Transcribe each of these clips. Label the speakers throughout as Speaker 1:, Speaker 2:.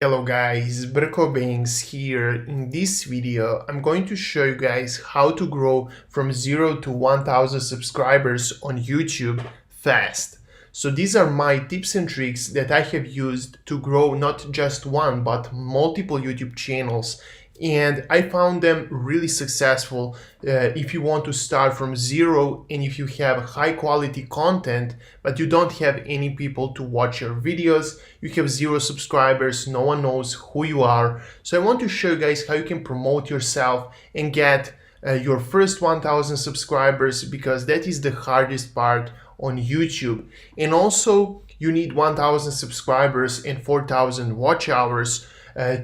Speaker 1: Hello guys, Brko Banks here. In this video, I'm going to show you guys how to grow from 0 to 1000 subscribers on YouTube fast. So these are my tips and tricks that I have used to grow not just one but multiple YouTube channels, and I found them really successful if you want to start from zero and if you have high quality content but you don't have any people to watch your videos, you have 0 subscribers, no one knows who you are. So I want to show you guys how you can promote yourself and get your first 1000 subscribers, because that is the hardest part on YouTube. And also you need 1000 subscribers and 4000 watch hours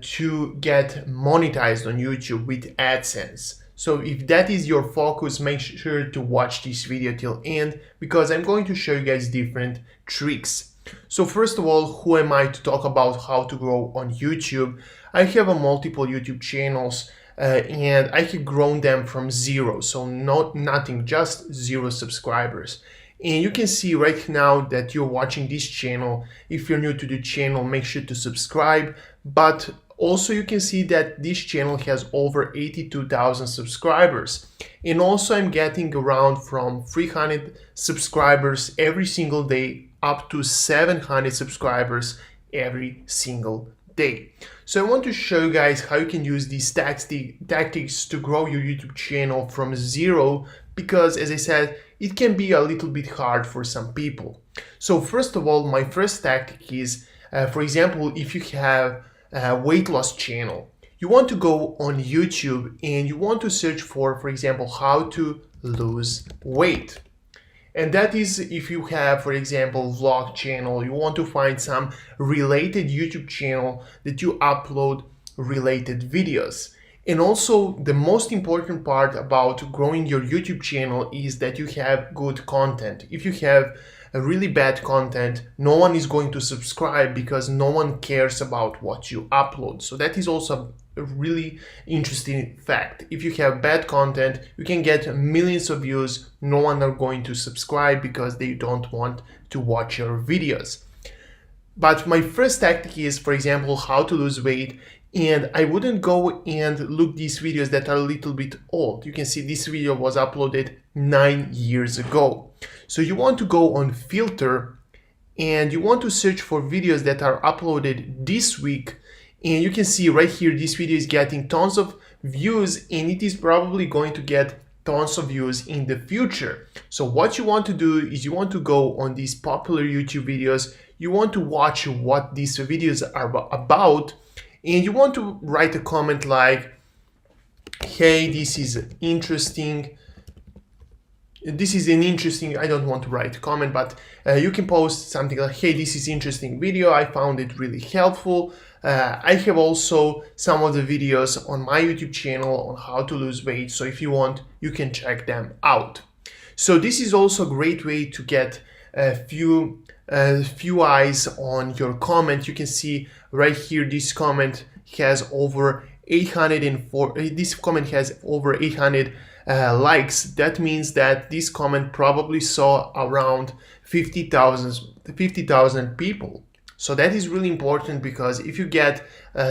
Speaker 1: to get monetized on YouTube with AdSense. So if that is your focus, make sure to watch this video till end, because I'm going to show you guys different tricks. So first of all, who am I to talk about how to grow on YouTube? I have a multiple YouTube channels and I have grown them from 0, so nothing, just 0 subscribers. And you can see right now that you're watching this channel. If you're new to the channel, make sure to subscribe. But also you can see that this channel has over 82,000 subscribers. And also I'm getting around from 300 subscribers every single day up to 700 subscribers every single day. So I want to show you guys how you can use these tactics to grow your YouTube channel from 0, because as I said, it can be a little bit hard for some people. So first of all, my first tactic is, for example, if you have a weight loss channel, you want to go on YouTube and you want to search for example, how to lose weight. And that is if you have, for example, vlog channel, you want to find some related YouTube channel that you upload related videos. And also the most important part about growing your YouTube channel is that you have good content. If you have a really bad content, no one is going to subscribe because no one cares about what you upload. So that is also a really interesting fact. If you have bad content, you can get millions of views, no one are going to subscribe because they don't want to watch your videos. But my first tactic is, for example, how to lose weight. And I wouldn't go and look these videos that are a little bit old. You can see this video was uploaded 9 years ago. So you want to go on filter and you want to search for videos that are uploaded this week. And you can see right here, this video is getting tons of views and it is probably going to get tons of views in the future. So what you want to do is you want to go on these popular YouTube videos. You want to watch what these videos are about. And you want to write a comment like, hey, this is interesting. This is an interesting, I don't want to write a comment, but you can post something like, hey, this is interesting video. I found it really helpful. I have also some of the videos on my YouTube channel on how to lose weight. So if you want, you can check them out. So this is also a great way to get a few eyes on your comment. You can see right here, this comment has over 804. This comment has over 800 likes. That means that this comment probably saw around 50,000 people. So that is really important, because if you get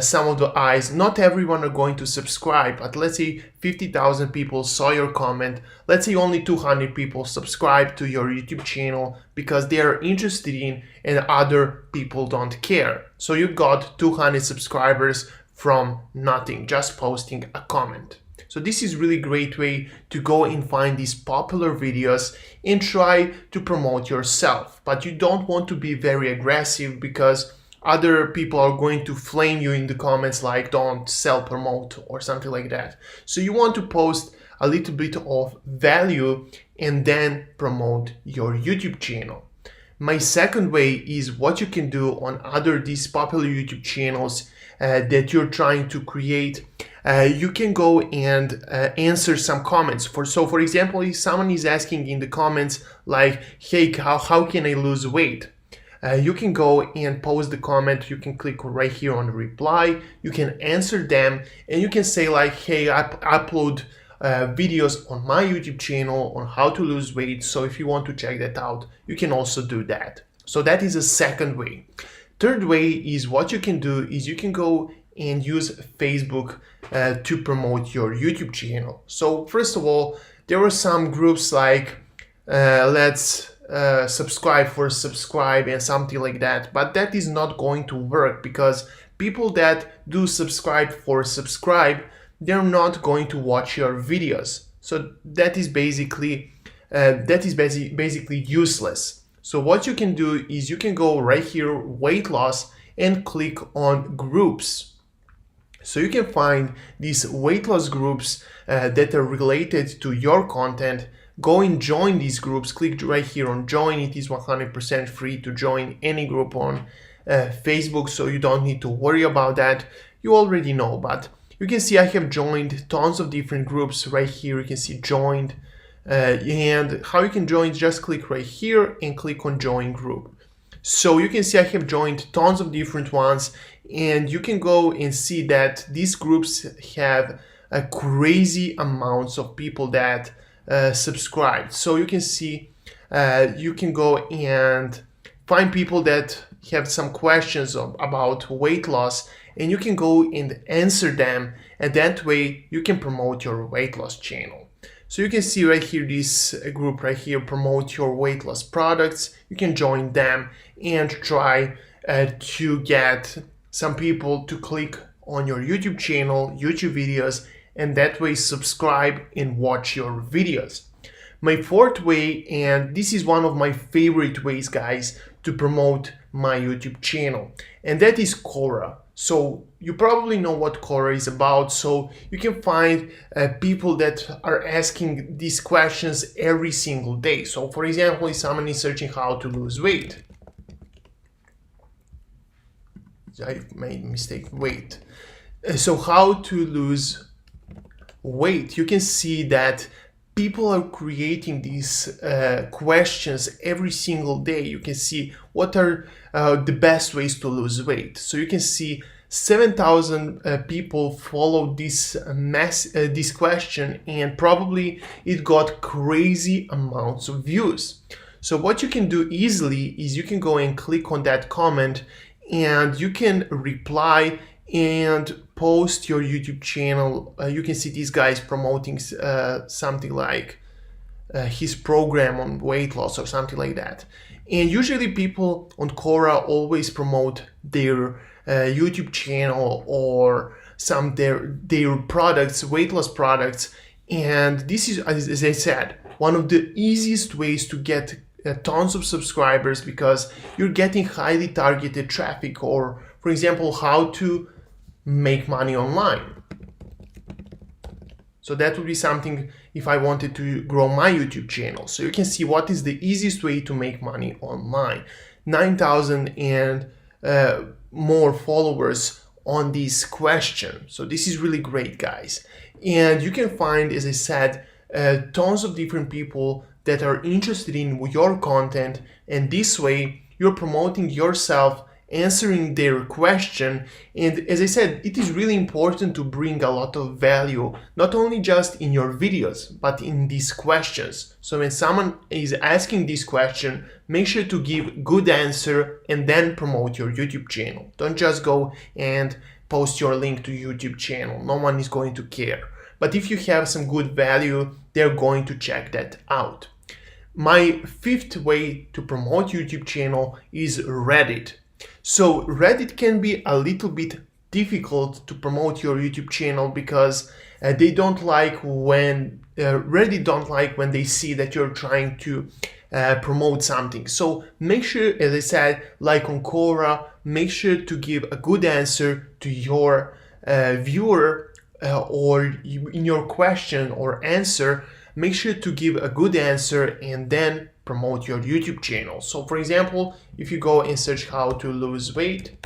Speaker 1: some of the eyes, not everyone are going to subscribe, but let's say 50,000 people saw your comment. Let's say only 200 people subscribe to your YouTube channel because they are interested in and other people don't care. So you got 200 subscribers from nothing, just posting a comment. So this is really great way to go and find these popular videos and try to promote yourself. But you don't want to be very aggressive, because other people are going to flame you in the comments like don't self-promote or something like that. So you want to post a little bit of value and then promote your YouTube channel. My second way is what you can do on these popular YouTube channels that you're trying to create. You can go and answer some comments. For example, if someone is asking in the comments like, hey, how can I lose weight? You can go and post the comment. You can click right here on the reply. You can answer them and you can say like, hey, I upload videos on my YouTube channel on how to lose weight. So if you want to check that out, you can also do that. So that is a second way. Third way is what you can do is you can go and use Facebook to promote your YouTube channel. So first of all, there are some groups like let's subscribe for subscribe and something like that, but that is not going to work because people that do subscribe for subscribe, they're not going to watch your videos. So that is basically useless. So what you can do is you can go right here, weight loss, and click on groups. So you can find these weight loss groups that are related to your content. Go and join these groups. Click right here on join. It is 100% free to join any group on Facebook, so you don't need to worry about that. You already know, but you can see I have joined tons of different groups right here. You can see joined, and how you can join, just click right here and click on join group. So you can see I have joined tons of different ones, and you can go and see that these groups have a crazy amounts of people that subscribe. So you can see you can go and find people that have some questions about weight loss, and you can go and answer them, and that way you can promote your weight loss channel. So you can see right here, this group right here, promote your weight loss products. You can join them and try to get some people to click on your YouTube channel, YouTube videos, and that way subscribe and watch your videos. My fourth way, and this is one of my favorite ways, guys, to promote my YouTube channel, and that is Quora. So you probably know what Quora is about. So you can find people that are asking these questions every single day. So for example, if someone is searching how to lose weight, I made a mistake, weight. So how to lose weight, you can see that people are creating these questions every single day. You can see what are the best ways to lose weight. So you can see 7,000 people followed this this question, and probably it got crazy amounts of views. So what you can do easily is you can go and click on that comment, and you can reply and post your YouTube channel. You can see these guys promoting something like his program on weight loss or something like that. And usually people on Quora always promote their YouTube channel or some their products, weight loss products. And this is, as I said, one of the easiest ways to get tons of subscribers, because you're getting highly targeted traffic, or for example, how to make money online. So that would be something if I wanted to grow my YouTube channel. So you can see what is the easiest way to make money online. 9,000 and more followers on this question. So this is really great, guys. And you can find, as I said, tons of different people that are interested in your content, and this way you're promoting yourself, answering their question. And as I said, it is really important to bring a lot of value, not only just in your videos, but in these questions. So when someone is asking this question, make sure to give good answer and then promote your YouTube channel. Don't just go and post your link to YouTube channel. No one is going to care. But if you have some good value, they're going to check that out. My fifth way to promote YouTube channel is Reddit. So Reddit can be a little bit difficult to promote your YouTube channel, because they don't like when Reddit don't like when they see that you're trying to promote something. So make sure, as I said, like on Quora, make sure to give a good answer to your viewer, or in your question or answer, make sure to give a good answer and then promote your YouTube channel. So for example, if you go and search how to lose weight,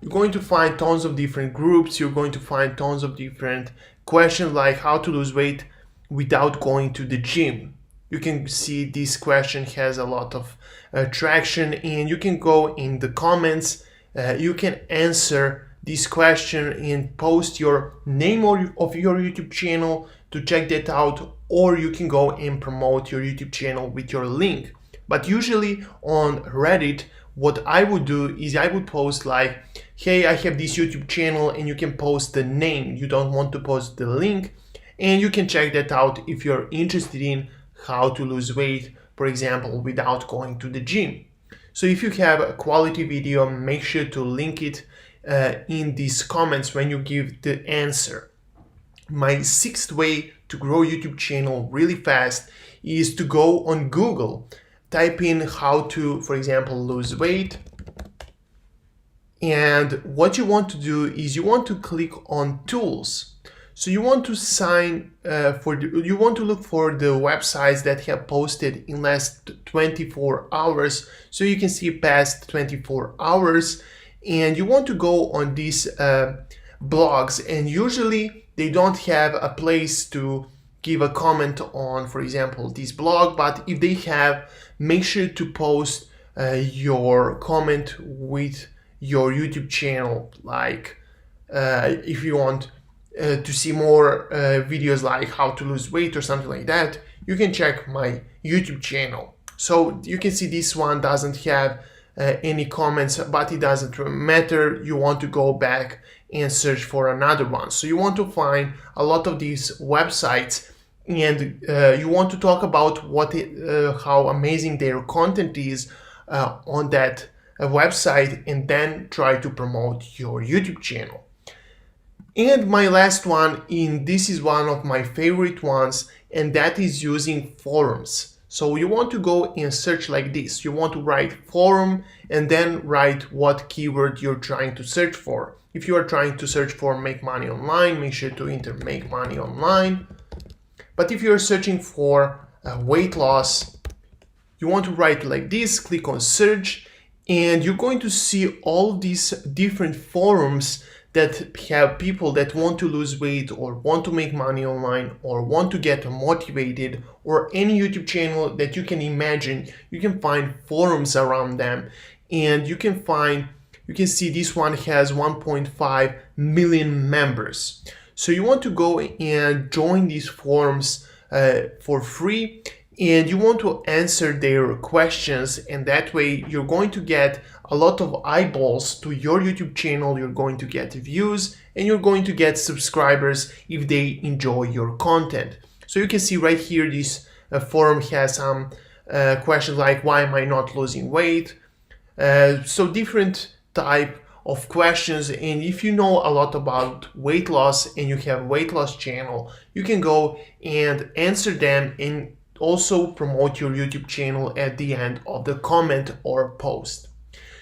Speaker 1: you're going to find tons of different groups. You're going to find tons of different questions like how to lose weight without going to the gym. You can see this question has a lot of traction, and you can go in the comments. You can answer this question and post your name of your YouTube channel to check that out, or you can go and promote your YouTube channel with your link. But usually on Reddit, what I would do is I would post like, hey, I have this YouTube channel, and you can post the name. You don't want to post the link, and you can check that out if you're interested in how to lose weight, for example, without going to the gym. So if you have a quality video, make sure to link it in these comments when you give the answer. My sixth way to grow YouTube channel really fast is to go on Google, type in how to, for example, lose weight. And what you want to do is you want to click on tools. So you want to you want to look for the websites that have posted in last 24 hours. So you can see past 24 hours, and you want to go on these blogs, and usually they don't have a place to give a comment on, for example, this blog, but if they have, make sure to post your comment with your YouTube channel. Like if you want to see more videos like how to lose weight or something like that, you can check my YouTube channel. So you can see this one doesn't have any comments, but it doesn't matter. You want to go back and search for another one. So you want to find a lot of these websites, and you want to talk about how amazing their content is on that website, and then try to promote your YouTube channel. And my last one, and this is one of my favorite ones, and that is using forums. So you want to go and search like this. You want to write forum and then write what keyword you're trying to search for. If you are trying to search for make money online, make sure to enter make money online. But if you're searching for weight loss, you want to write like this, click on search, and you're going to see all these different forums that have people that want to lose weight or want to make money online or want to get motivated, or any YouTube channel that you can imagine. You can find forums around them, and you can see this one has 1.5 million members. So you want to go and join these forums for free, and you want to answer their questions, and that way you're going to get a lot of eyeballs to your YouTube channel, you're going to get views, and you're going to get subscribers if they enjoy your content. So you can see right here, this forum has some questions like, why am I not losing weight? So different type of questions, and if you know a lot about weight loss and you have weight loss channel, you can go and answer them and also promote your YouTube channel at the end of the comment or post.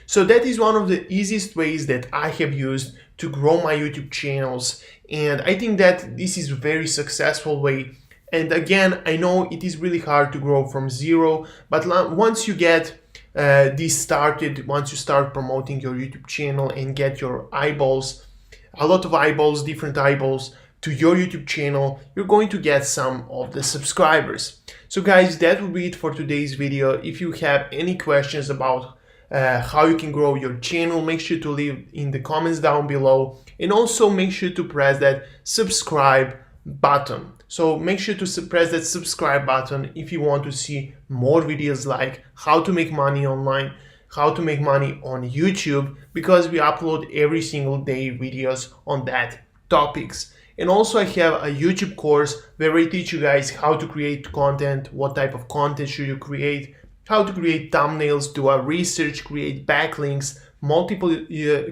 Speaker 1: So that is one of the easiest ways that I have used to grow my YouTube channels, and I think that this is a very successful way. And again, I know it is really hard to grow from zero, but once you get this started, once you start promoting your YouTube channel and get your eyeballs, a lot of eyeballs, different eyeballs to your YouTube channel, you're going to get some of the subscribers. So guys, that will be it for today's video. If you have any questions about how you can grow your channel, make sure to leave in the comments down below, and also make sure to press that subscribe button. So make sure to press that subscribe button if you want to see more videos like how to make money online, how to make money on YouTube, because we upload every single day videos on that topics. And also I have a YouTube course where I teach you guys how to create content, what type of content should you create, how to create thumbnails, do a research, create backlinks,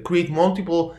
Speaker 1: create multiple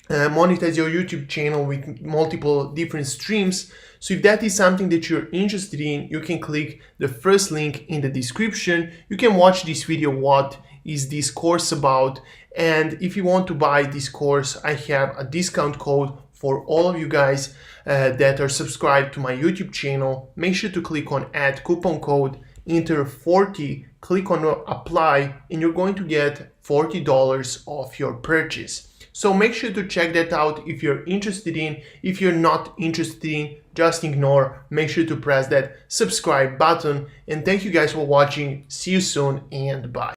Speaker 1: monetize your YouTube channel with multiple different streams. So if that is something that you're interested in, you can click the first link in the description. You can watch this video, what is this course about, and if you want to buy this course, I have a discount code for all of you guys that are subscribed to my YouTube channel. Make sure to click on add coupon code, enter 40, click on apply, and you're going to get $40 off your purchase. So make sure to check that out if you're interested in. If you're not interested in, just ignore. Make sure to press that subscribe button, and thank you guys for watching. See you soon, and bye.